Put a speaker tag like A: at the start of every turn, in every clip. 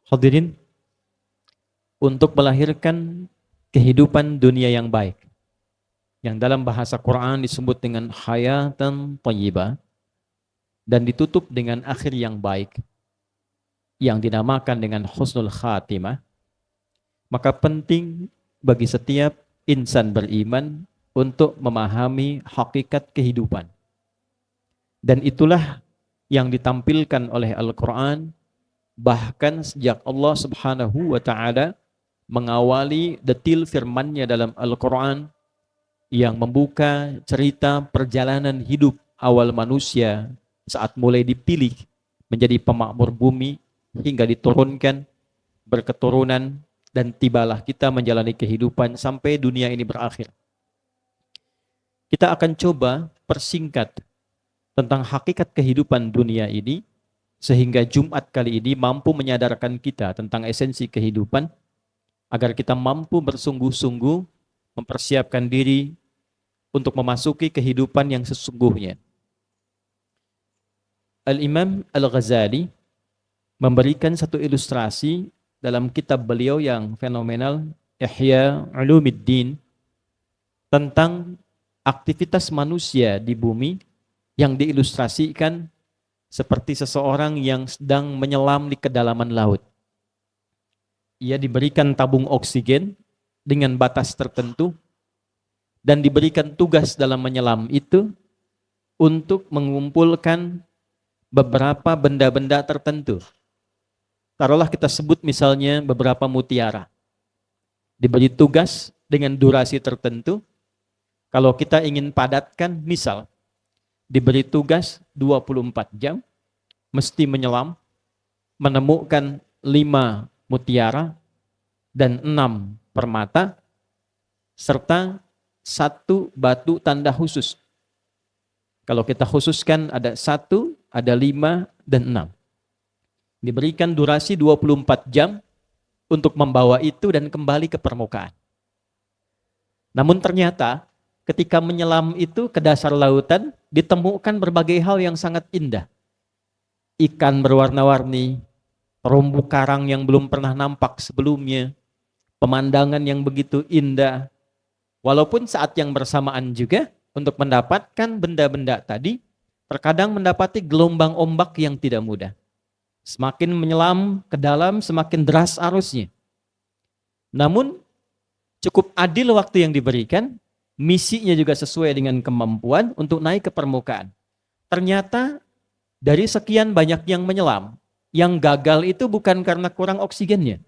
A: Hadirin, untuk melahirkan kehidupan dunia yang baik, yang dalam bahasa Quran disebut dengan hayatan thayyibah dan ditutup dengan akhir yang baik, yang dinamakan dengan husnul khatimah, maka penting bagi setiap insan beriman untuk memahami hakikat kehidupan. Dan itulah yang ditampilkan oleh Al-Quran, bahkan sejak Allah Subhanahu wa Ta'ala mengawali detil firman-Nya dalam Al-Quran yang membuka cerita perjalanan hidup awal manusia saat mulai dipilih menjadi pemakmur bumi hingga diturunkan berketurunan dan tibalah kita menjalani kehidupan sampai dunia ini berakhir. Kita akan coba persingkat tentang hakikat kehidupan dunia ini sehingga Jumat kali ini mampu menyadarkan kita tentang esensi kehidupan agar kita mampu bersungguh-sungguh mempersiapkan diri untuk memasuki kehidupan yang sesungguhnya. Al-Imam Al-Ghazali memberikan satu ilustrasi dalam kitab beliau yang fenomenal, Ihya Ulumuddin, tentang aktivitas manusia di bumi yang diilustrasikan seperti seseorang yang sedang menyelam di kedalaman laut. Ia diberikan tabung oksigen dengan batas tertentu dan diberikan tugas dalam menyelam itu untuk mengumpulkan beberapa benda-benda tertentu. Taruhlah kita sebut misalnya beberapa mutiara. Diberi tugas dengan durasi tertentu. Kalau kita ingin padatkan, misal diberi tugas 24 jam, mesti menyelam, menemukan 5 mutiara dan 6 permata, serta 1 batu tanda khusus. Kalau kita khususkan ada 1, ada 5, dan 6. Diberikan durasi 24 jam untuk membawa itu dan kembali ke permukaan. Namun ternyata ketika menyelam itu ke dasar lautan, ditemukan berbagai hal yang sangat indah. Ikan berwarna-warni, terumbu karang yang belum pernah nampak sebelumnya, pemandangan yang begitu indah. Walaupun saat yang bersamaan juga, untuk mendapatkan benda-benda tadi, terkadang mendapati gelombang ombak yang tidak mudah. Semakin menyelam ke dalam, semakin deras arusnya. Namun, cukup adil waktu yang diberikan, misinya juga sesuai dengan kemampuan untuk naik ke permukaan. Ternyata dari sekian banyak yang menyelam, yang gagal itu bukan karena kurang oksigennya.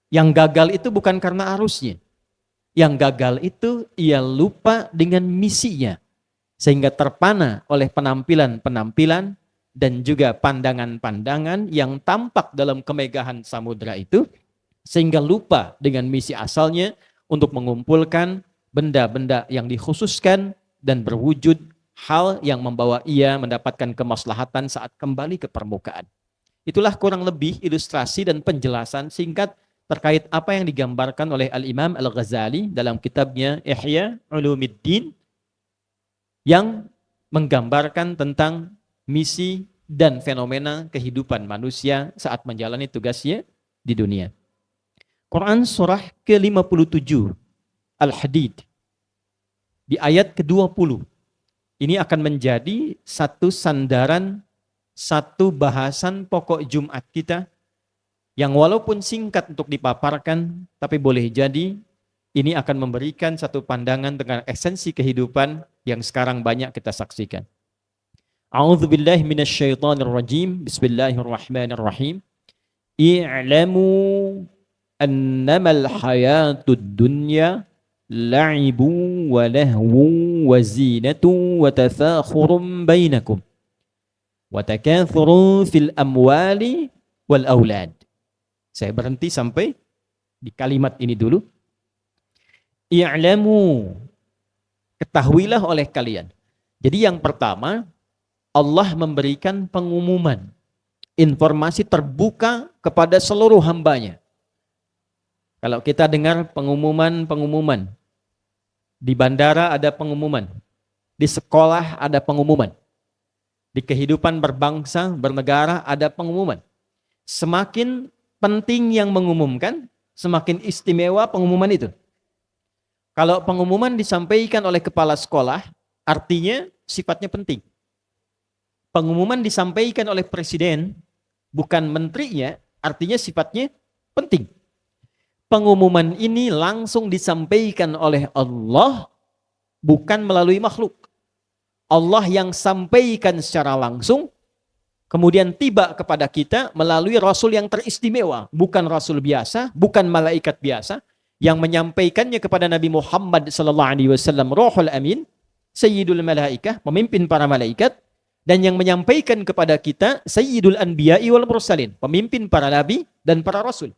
A: Yang gagal itu bukan karena arusnya. Yang gagal itu ia lupa dengan misinya. Sehingga terpana oleh penampilan-penampilan dan juga pandangan-pandangan yang tampak dalam kemegahan samudra itu. Sehingga lupa dengan misi asalnya untuk mengumpulkan benda-benda yang dikhususkan dan berwujud hal yang membawa ia mendapatkan kemaslahatan saat kembali ke permukaan. Itulah kurang lebih ilustrasi dan penjelasan singkat terkait apa yang digambarkan oleh Al-Imam Al-Ghazali dalam kitabnya Ihya Ulumuddin yang menggambarkan tentang misi dan fenomena kehidupan manusia saat menjalani tugasnya di dunia. Quran surah ke-57 Al-Hadid di ayat ke-20 ini akan menjadi satu sandaran, satu bahasan pokok Jumat kita yang walaupun singkat untuk dipaparkan, tapi boleh jadi ini akan memberikan satu pandangan tentang esensi kehidupan yang sekarang banyak kita saksikan. A'udzubillahi minasyaitonirrajim. Bismillahirrahmanirrahim. I'lamu annamal hayatud dunya la'ibun wa lahwun wa zinatun wa tathakhurun bainakum wa takathurun fil amwali wal aulad. Saya berhenti sampai di kalimat ini dulu. I'lamu, ketahuilah oleh kalian. Jadi yang pertama, Allah memberikan pengumuman, informasi terbuka kepada seluruh hambanya. Kalau kita dengar pengumuman, di bandara ada pengumuman, di sekolah ada pengumuman, di kehidupan berbangsa, bernegara ada pengumuman. semakin penting yang mengumumkan, semakin istimewa pengumuman itu. Kalau pengumuman disampaikan oleh kepala sekolah, artinya sifatnya penting. Pengumuman disampaikan oleh presiden, bukan menterinya, artinya sifatnya penting. Pengumuman ini langsung disampaikan oleh Allah, bukan melalui makhluk. Allah yang sampaikan secara langsung, kemudian tiba kepada kita melalui Rasul yang teristimewa. Bukan Rasul biasa, bukan malaikat biasa. Yang menyampaikannya kepada Nabi Muhammad SAW, Ruhul Amin, Sayyidul Malaikah, pemimpin para malaikat. Dan yang menyampaikan kepada kita, Sayyidul Anbiya'i wal Mursalin, pemimpin para nabi dan para rasul.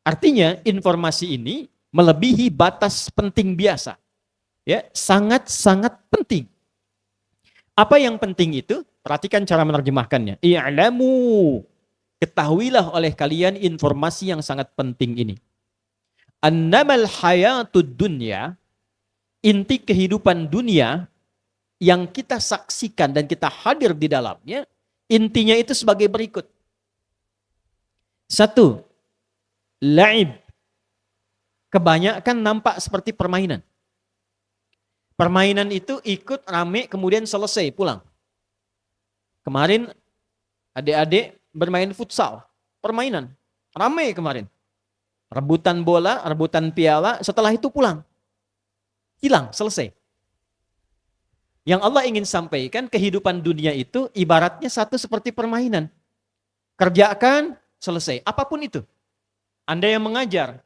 A: Artinya informasi ini melebihi batas penting biasa. Ya, sangat-sangat penting. Apa yang penting itu? Perhatikan cara menerjemahkannya. I'lamu, ketahuilah oleh kalian informasi yang sangat penting ini. Annamal hayatud dunya, inti kehidupan dunia yang kita saksikan dan kita hadir di dalamnya, intinya itu sebagai berikut. 1. La'ib. Kebanyakan nampak seperti permainan. Permainan itu ikut rame kemudian selesai pulang. Kemarin adik-adik bermain futsal, permainan, rame kemarin. Rebutan bola, rebutan piala, setelah itu pulang. Hilang, selesai. Yang Allah ingin sampaikan, kehidupan dunia itu ibaratnya satu seperti permainan. Kerjakan, selesai. Apapun itu. Anda yang mengajar,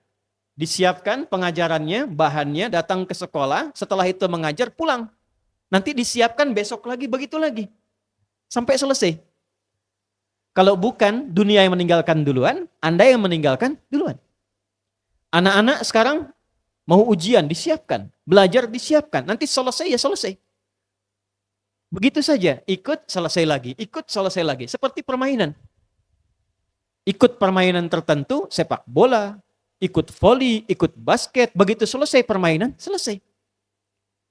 A: disiapkan pengajarannya, bahannya, datang ke sekolah, setelah itu mengajar, pulang. Nanti disiapkan besok lagi, begitu lagi. Sampai selesai. Kalau bukan dunia yang meninggalkan duluan, Anda yang meninggalkan duluan. Anak-anak sekarang mau ujian, disiapkan. Belajar, disiapkan. Nanti selesai, ya selesai. Begitu saja, ikut selesai lagi, ikut selesai lagi. Seperti permainan. Ikut permainan tertentu, sepak bola, ikut voli, ikut basket. Begitu selesai permainan, selesai.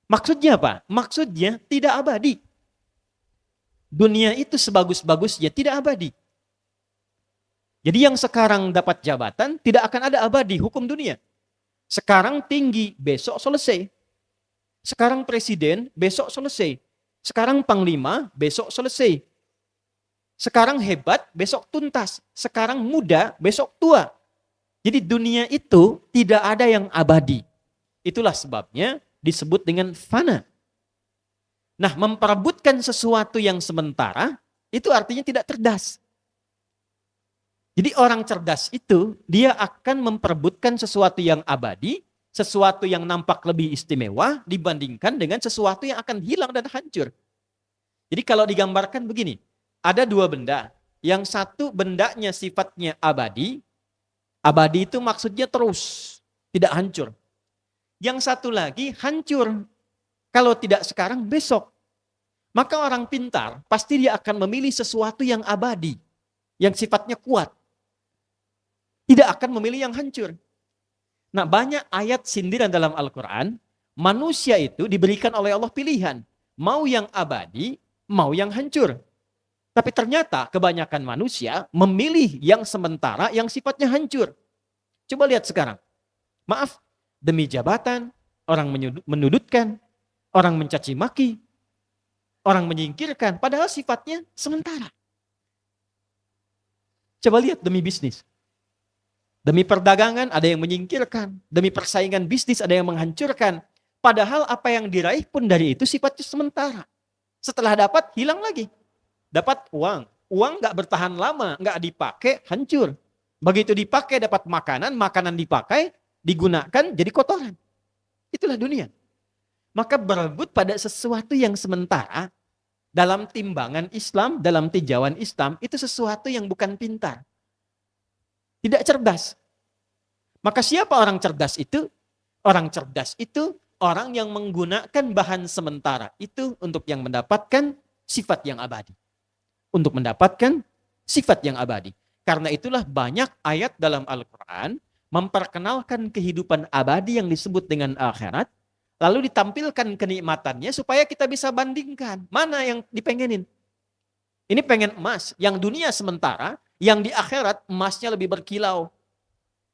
A: Maksudnya apa? Maksudnya tidak abadi. Dunia itu sebagus-bagusnya tidak abadi. Jadi yang sekarang dapat jabatan, tidak akan ada abadi hukum dunia. Sekarang tinggi, besok selesai. Sekarang presiden, besok selesai. Sekarang panglima, besok selesai. Sekarang hebat, besok tuntas. Sekarang muda, besok tua. Jadi dunia itu tidak ada yang abadi. Itulah sebabnya disebut dengan fana. Nah, memperebutkan sesuatu yang sementara, itu artinya tidak cerdas. Jadi orang cerdas itu, dia akan memperebutkan sesuatu yang abadi, sesuatu yang nampak lebih istimewa dibandingkan dengan sesuatu yang akan hilang dan hancur. Jadi kalau digambarkan begini, ada dua benda. Yang satu bendanya sifatnya abadi. Abadi itu maksudnya terus, tidak hancur. Yang satu lagi hancur. Kalau tidak sekarang, besok. Maka orang pintar pasti dia akan memilih sesuatu yang abadi, yang sifatnya kuat. Tidak akan memilih yang hancur. Nah, banyak ayat sindiran dalam Al-Quran, manusia itu diberikan oleh Allah pilihan. Mau yang abadi, mau yang hancur. Tapi ternyata kebanyakan manusia memilih yang sementara yang sifatnya hancur. Coba lihat sekarang. Maaf, demi jabatan, orang menudutkan, orang mencaci maki, orang menyingkirkan, padahal sifatnya sementara. Coba lihat demi bisnis. Demi perdagangan ada yang menyingkirkan. Demi persaingan bisnis ada yang menghancurkan. Padahal apa yang diraih pun dari itu sifatnya sementara. Setelah dapat, hilang lagi. Dapat uang. Uang gak bertahan lama, gak dipakai, hancur. Begitu dipakai dapat makanan, makanan dipakai, digunakan jadi kotoran. Itulah dunia. Maka berebut pada sesuatu yang sementara, dalam timbangan Islam, dalam tinjauan Islam, itu sesuatu yang bukan pintar. Tidak cerdas. Maka siapa orang cerdas itu? Orang cerdas itu orang yang menggunakan bahan sementara itu untuk yang mendapatkan sifat yang abadi. Untuk mendapatkan sifat yang abadi. Karena itulah banyak ayat dalam Al-Quran memperkenalkan kehidupan abadi yang disebut dengan akhirat, lalu ditampilkan kenikmatannya supaya kita bisa bandingkan mana yang dipengenin. Ini pengen emas, yang dunia sementara, Yang di akhirat emasnya lebih berkilau,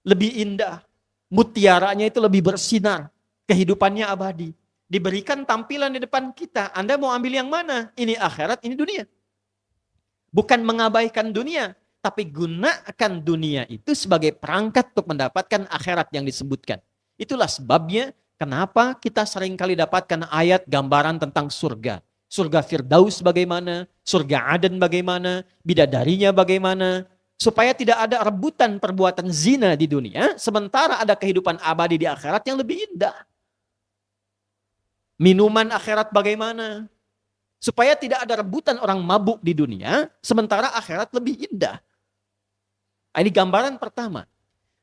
A: lebih indah, mutiaranya itu lebih bersinar, kehidupannya abadi. Diberikan tampilan di depan kita. Anda mau ambil yang mana? Ini akhirat, ini dunia. Bukan mengabaikan dunia, tapi gunakan dunia itu sebagai perangkat untuk mendapatkan akhirat yang disebutkan. Itulah sebabnya kenapa kita seringkali dapatkan ayat gambaran tentang surga. Surga Firdaus bagaimana, surga Aden bagaimana, bidadarinya bagaimana. Supaya tidak ada rebutan perbuatan zina di dunia, sementara ada kehidupan abadi di akhirat yang lebih indah. Minuman akhirat bagaimana? Supaya tidak ada rebutan orang mabuk di dunia, sementara akhirat lebih indah. Ini gambaran pertama.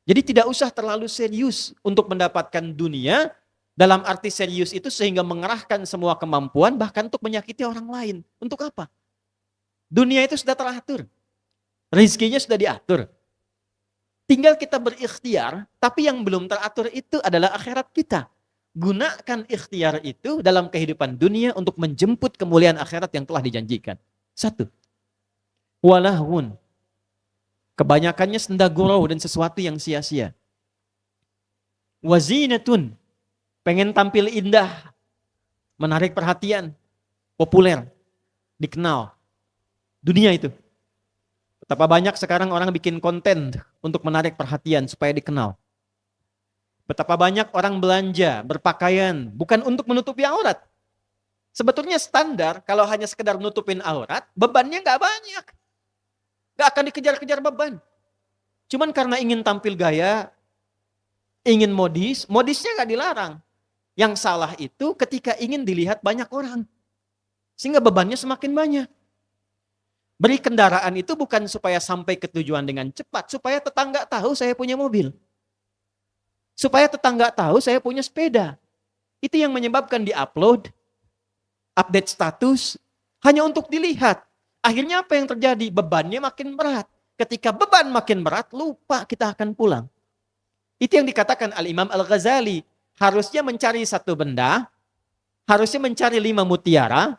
A: Jadi tidak usah terlalu serius untuk mendapatkan dunia, dalam arti serius itu sehingga mengerahkan semua kemampuan, bahkan untuk menyakiti orang lain. Untuk apa? Dunia itu sudah teratur. Rezekinya sudah diatur. Tinggal kita berikhtiar, tapi yang belum teratur itu adalah akhirat kita. Gunakan ikhtiar itu dalam kehidupan dunia untuk menjemput kemuliaan akhirat yang telah dijanjikan. 1. Walahun. Kebanyakannya senda gurau dan sesuatu yang sia-sia. Wazinatun. Pengen tampil indah, menarik perhatian, populer, dikenal. Dunia itu. Betapa banyak sekarang orang bikin konten untuk menarik perhatian supaya dikenal. Betapa banyak orang belanja, berpakaian, bukan untuk menutupi aurat. Sebetulnya standar kalau hanya sekedar nutupin aurat, bebannya nggak banyak. Nggak akan dikejar-kejar beban. Cuman karena ingin tampil gaya, ingin modis, modisnya nggak dilarang. Yang salah itu ketika ingin dilihat banyak orang. Sehingga bebannya semakin banyak. Beri kendaraan itu bukan supaya sampai ke tujuan dengan cepat. Supaya tetangga tahu saya punya mobil. Supaya tetangga tahu saya punya sepeda. Itu yang menyebabkan di-upload, update status, hanya untuk dilihat. Akhirnya apa yang terjadi? Bebannya makin berat. Ketika beban makin berat, lupa kita akan pulang. Itu yang dikatakan Al-Imam Al-Ghazali. Harusnya mencari satu benda, harusnya mencari 5 mutiara,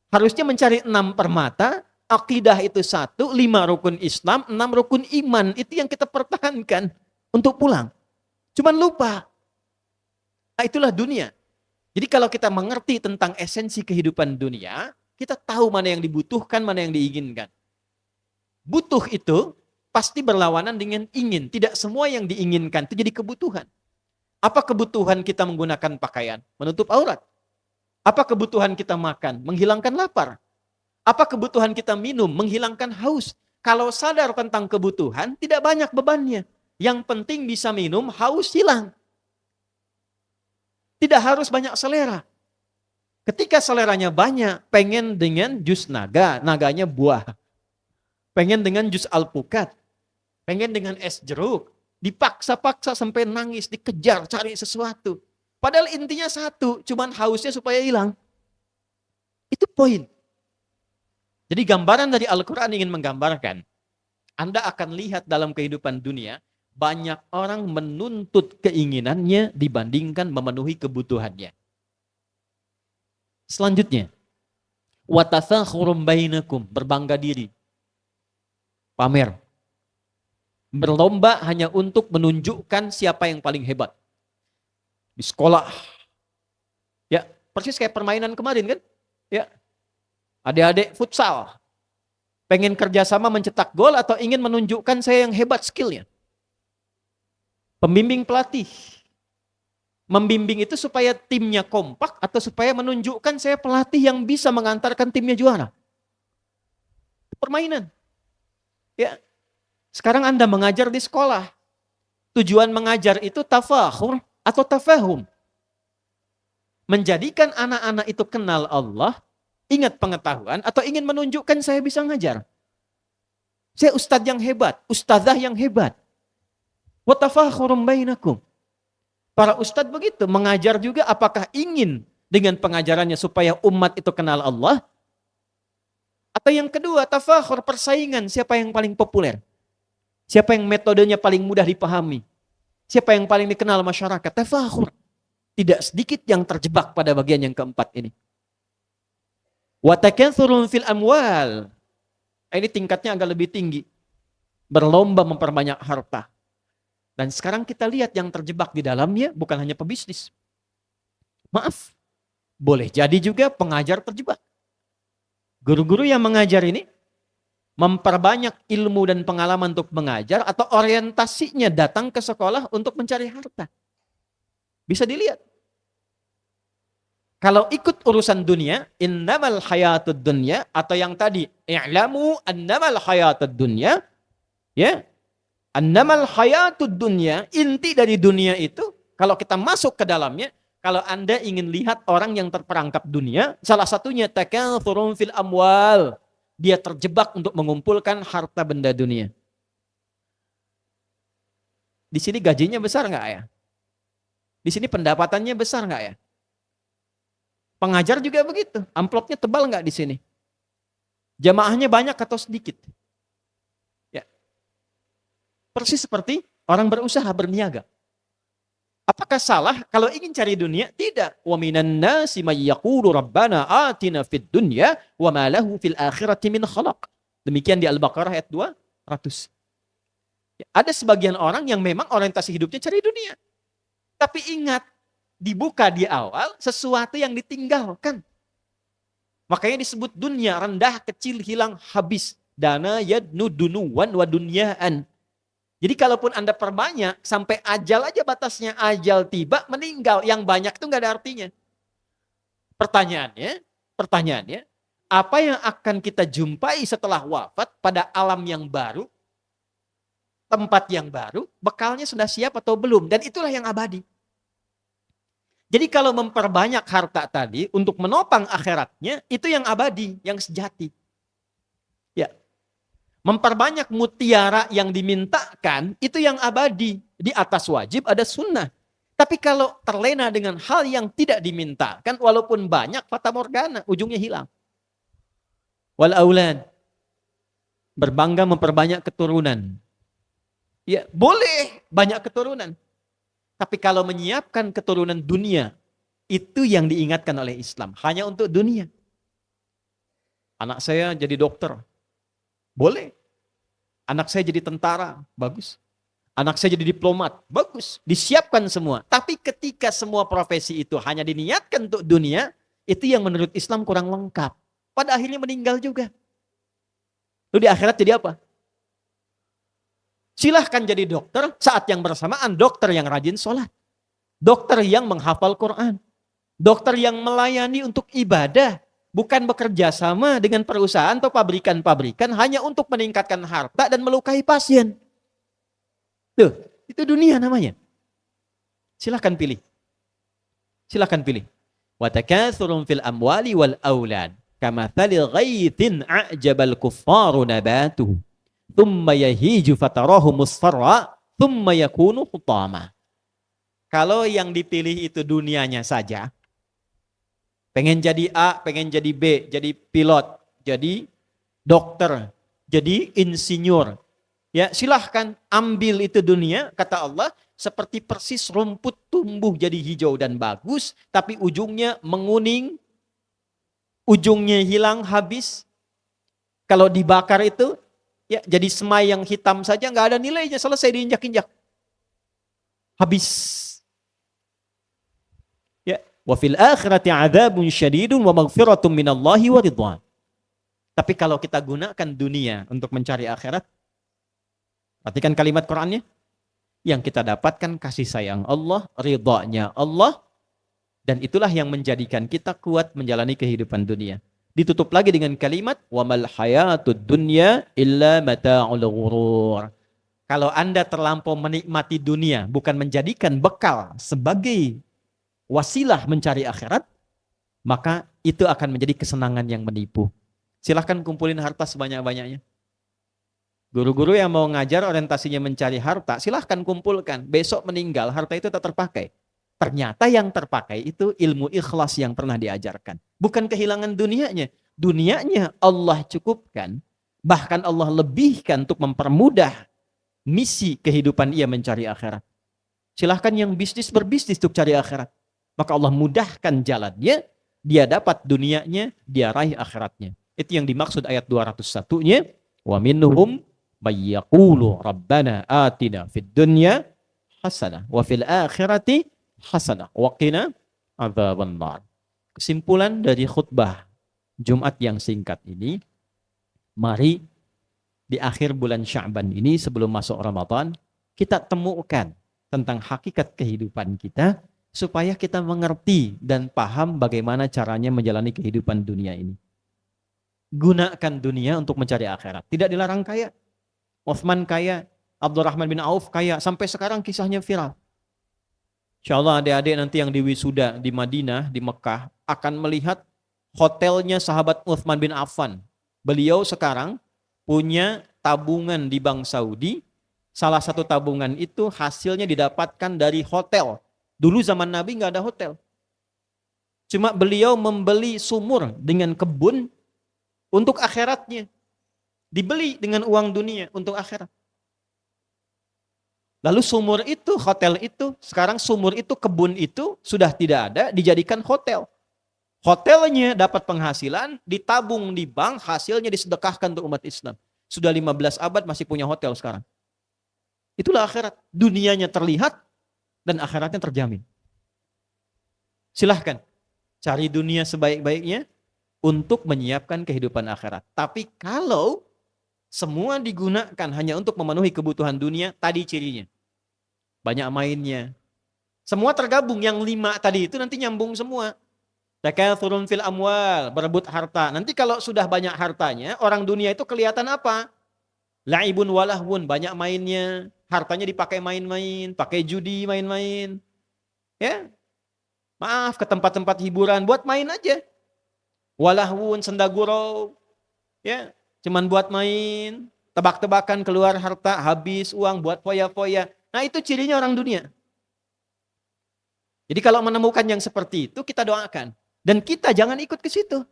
A: harusnya mencari 6 permata, akidah itu 1, 5 rukun Islam, 6 rukun iman. Itu yang kita pertahankan untuk pulang. Cuman lupa. Nah, itulah dunia. Jadi kalau kita mengerti tentang esensi kehidupan dunia, kita tahu mana yang dibutuhkan, mana yang diinginkan. Butuh itu pasti berlawanan dengan ingin. Tidak semua yang diinginkan itu jadi kebutuhan. Apa kebutuhan kita menggunakan pakaian? Menutup aurat. Apa kebutuhan kita makan? Menghilangkan lapar. Apa kebutuhan kita minum? Menghilangkan haus. Kalau sadar tentang kebutuhan, tidak banyak bebannya. Yang penting bisa minum, haus hilang. Tidak harus banyak selera. Ketika seleranya banyak, pengen dengan jus naga, naganya buah. Pengen dengan jus alpukat. Pengen dengan es jeruk. Dipaksa-paksa sampai nangis, dikejar, cari sesuatu. Padahal intinya satu, cuman hausnya supaya hilang. Itu poin. Jadi gambaran dari Al-Quran ingin menggambarkan, Anda akan lihat dalam kehidupan dunia, banyak orang menuntut keinginannya dibandingkan memenuhi kebutuhannya. Selanjutnya, watatsakhurun bainakum, berbangga diri. Pamer. Berlomba hanya untuk menunjukkan siapa yang paling hebat. Di sekolah. Ya, persis kayak permainan kemarin kan? Ya. Adik-adik futsal. Pengen kerjasama mencetak gol atau ingin menunjukkan saya yang hebat skillnya. Pembimbing pelatih. Membimbing itu supaya timnya kompak atau supaya menunjukkan saya pelatih yang bisa mengantarkan timnya juara. Permainan. Ya. Sekarang Anda mengajar di sekolah. Tujuan mengajar itu tafakhur atau tafahum. Menjadikan anak-anak itu kenal Allah, ingat pengetahuan, atau ingin menunjukkan saya bisa ngajar. Saya ustadz yang hebat, ustadzah yang hebat. Wa tafakhurum bainakum. Para ustadz begitu, mengajar juga apakah ingin dengan pengajarannya supaya umat itu kenal Allah? Atau yang kedua, tafakhur, persaingan, siapa yang paling populer? Siapa yang metodenya paling mudah dipahami? Siapa yang paling dikenal masyarakat? Tafakhur. Tidak sedikit yang terjebak pada bagian yang keempat ini. Wa takatsurun fil amwal. Ini tingkatnya agak lebih tinggi. berlomba memperbanyak harta. Dan sekarang kita lihat yang terjebak di dalamnya bukan hanya pebisnis. Maaf, boleh jadi juga pengajar terjebak. Guru-guru yang mengajar ini memperbanyak ilmu dan pengalaman untuk mengajar atau orientasinya datang ke sekolah untuk mencari harta. Bisa dilihat. Kalau ikut urusan dunia, innamal hayatud dunya, atau yang tadi, i'lamu annamal hayatud dunya, ya, annamal hayatud dunya, inti dari dunia itu, kalau kita masuk ke dalamnya, kalau Anda ingin lihat orang yang terperangkap dunia, salah satunya takatsurun fil amwal. Dia terjebak untuk mengumpulkan harta benda dunia. Di sini gajinya besar nggak ya? Di sini pendapatannya besar nggak ya? Pengajar juga begitu. Amplopnya tebal nggak di sini? Jamaahnya banyak atau sedikit? Ya. Persis seperti orang berusaha berniaga. Apakah salah kalau ingin cari dunia? Tidak. Wa minan nasi may yaqulu rabbana atina fid dunya wa ma lahu fil akhirati min khalaq. Demikian di Al-Baqarah ayat 200. Ya, ada sebagian orang yang memang orientasi hidupnya cari dunia. Tapi ingat, dibuka di awal sesuatu yang ditinggalkan. Makanya disebut dunia, rendah, kecil, hilang, habis. Dana yadnu dunuwan wa dunyaan. Jadi kalaupun Anda perbanyak, sampai ajal aja batasnya, ajal tiba, meninggal. Yang banyak itu nggak ada artinya. Pertanyaannya, apa yang akan kita jumpai setelah wafat pada alam yang baru, tempat yang baru, bekalnya sudah siap atau belum? Dan itulah yang abadi. Jadi kalau memperbanyak harta tadi untuk menopang akhiratnya, itu yang abadi, yang sejati. Ya. Memperbanyak mutiara yang dimintakan, itu yang abadi. Di atas wajib ada sunnah. Tapi kalau terlena dengan hal yang tidak dimintakan, walaupun banyak, fata morgana, ujungnya hilang. Wal aulad. Berbangga memperbanyak keturunan. Ya, boleh banyak keturunan. Tapi kalau menyiapkan keturunan dunia, itu yang diingatkan oleh Islam. Hanya untuk dunia. Anak saya jadi dokter. Boleh. Anak saya jadi tentara. Bagus. Anak saya jadi diplomat. Bagus. Disiapkan semua. Tapi ketika semua profesi itu hanya diniatkan untuk dunia, itu yang menurut Islam kurang lengkap. Pada akhirnya meninggal juga. Lalu di akhirat jadi apa? Silahkan jadi dokter, saat yang bersamaan dokter yang rajin sholat. Dokter yang menghafal Quran. Dokter yang melayani untuk ibadah. Bukan bekerja sama dengan perusahaan atau pabrikan-pabrikan hanya untuk meningkatkan harta dan melukai pasien. Tuh, itu dunia namanya. Silahkan pilih. Silahkan pilih. Wa takatsurun fil amwali wal aulad kamathali ghaithin a'jabal kuffaru nabatuhu thumma yahiju fatarahu musfarra thumma yakunu hutama. Kalau yang dipilih itu dunianya saja, pengen jadi A, pengen jadi B, jadi pilot, jadi dokter, jadi insinyur. Ya, silahkan ambil itu dunia, kata Allah, seperti persis rumput tumbuh jadi hijau dan bagus, tapi ujungnya menguning, ujungnya hilang, habis. Kalau dibakar itu, ya jadi semai yang hitam saja, nggak ada nilainya, selesai diinjak-injak. Habis. Ya, wa fil akhirati adzabun syadidun wa maghfiratun minallahi wa ridwan. Tapi kalau kita gunakan dunia untuk mencari akhirat, perhatikan kalimat Qur'annya, yang kita dapatkan kasih sayang Allah, ridhanya Allah, dan itulah yang menjadikan kita kuat menjalani kehidupan dunia. Ditutup lagi dengan kalimat wa mal hayatud dunya illa mata'ul ghurur. Kalau Anda terlampau menikmati dunia, bukan menjadikan bekal sebagai wasilah mencari akhirat, maka itu akan menjadi kesenangan yang menipu. Silahkan kumpulin harta sebanyak-banyaknya. Guru-guru yang mau ngajar orientasinya mencari harta, silahkan kumpulkan. Besok meninggal, harta itu tak terpakai. Ternyata yang terpakai itu ilmu ikhlas yang pernah diajarkan. Bukan kehilangan dunianya. Dunianya Allah cukupkan. Bahkan Allah lebihkan untuk mempermudah misi kehidupan ia mencari akhirat. Silahkan yang bisnis berbisnis untuk cari akhirat. Maka Allah mudahkan jalannya, dia dapat dunianya, dia raih akhiratnya. Itu yang dimaksud ayat 201-nya. Wa minhum may yaqulu rabbana atina fid dunya hasanah wa fil akhirati hasanah wa qina adzabannar. Kesimpulan dari khutbah Jumat yang singkat ini, mari di akhir bulan Sya'ban ini sebelum masuk Ramadan, kita temukan tentang hakikat kehidupan kita supaya kita mengerti dan paham bagaimana caranya menjalani kehidupan dunia ini. Gunakan dunia untuk mencari akhirat. Tidak dilarang kaya. Uthman kaya, Abdurrahman bin Auf kaya, sampai sekarang kisahnya viral. Insyaallah adik-adik nanti yang di wisuda di Madinah, di Mekah, akan melihat hotelnya sahabat Uthman bin Affan. Beliau sekarang punya tabungan di Bank Saudi. Salah satu tabungan itu hasilnya didapatkan dari hotel. Dulu zaman Nabi nggak ada hotel. Cuma beliau membeli sumur dengan kebun untuk akhiratnya. Dibeli dengan uang dunia untuk akhirat. Lalu sumur itu, hotel itu, sekarang sumur itu, kebun itu sudah tidak ada, dijadikan hotel. Hotelnya dapat penghasilan, ditabung di bank, hasilnya disedekahkan untuk umat Islam. Sudah 15 abad masih punya hotel sekarang. Itulah akhirat. Dunianya terlihat dan akhiratnya terjamin. Silahkan cari dunia sebaik-baiknya untuk menyiapkan kehidupan akhirat. Tapi kalau semua digunakan hanya untuk memenuhi kebutuhan dunia, tadi cirinya. Banyak mainnya. Semua tergabung, yang 5 tadi itu nanti nyambung semua. Takatsурun fil amwal, berebut harta. Nanti kalau sudah banyak hartanya, orang dunia itu kelihatan apa? La'ibun walahwun, banyak mainnya. Hartanya dipakai main-main, pakai judi main-main. Ya. Maaf, ke tempat-tempat hiburan, buat main aja. Walahwun, sendagurau. Ya, cuman buat main, tebak-tebakan keluar harta, habis uang buat foya-foya. Nah itu cirinya orang dunia. Jadi kalau menemukan yang seperti itu, kita doakan. Dan kita jangan ikut ke situ.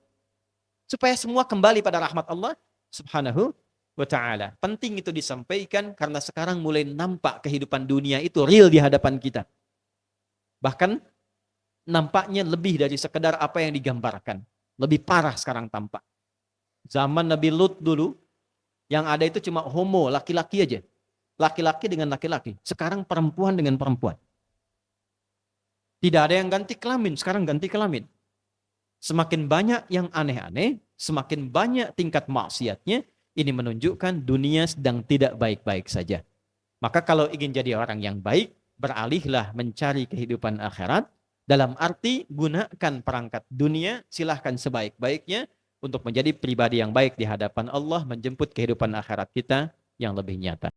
A: Supaya semua kembali pada rahmat Allah subhanahu wa ta'ala. Penting itu disampaikan karena sekarang mulai nampak kehidupan dunia itu real di hadapan kita. Bahkan nampaknya lebih dari sekedar apa yang digambarkan. Lebih parah sekarang tampak. Zaman Nabi Lut dulu, yang ada itu cuma homo, laki-laki aja. Laki-laki dengan laki-laki. Sekarang perempuan dengan perempuan. Tidak ada yang ganti kelamin, sekarang ganti kelamin. Semakin banyak yang aneh-aneh, semakin banyak tingkat maksiatnya, ini menunjukkan dunia sedang tidak baik-baik saja. Maka kalau ingin jadi orang yang baik, beralihlah mencari kehidupan akhirat. Dalam arti gunakan perangkat dunia, silahkan sebaik-baiknya untuk menjadi pribadi yang baik di hadapan Allah, menjemput kehidupan akhirat kita yang lebih nyata.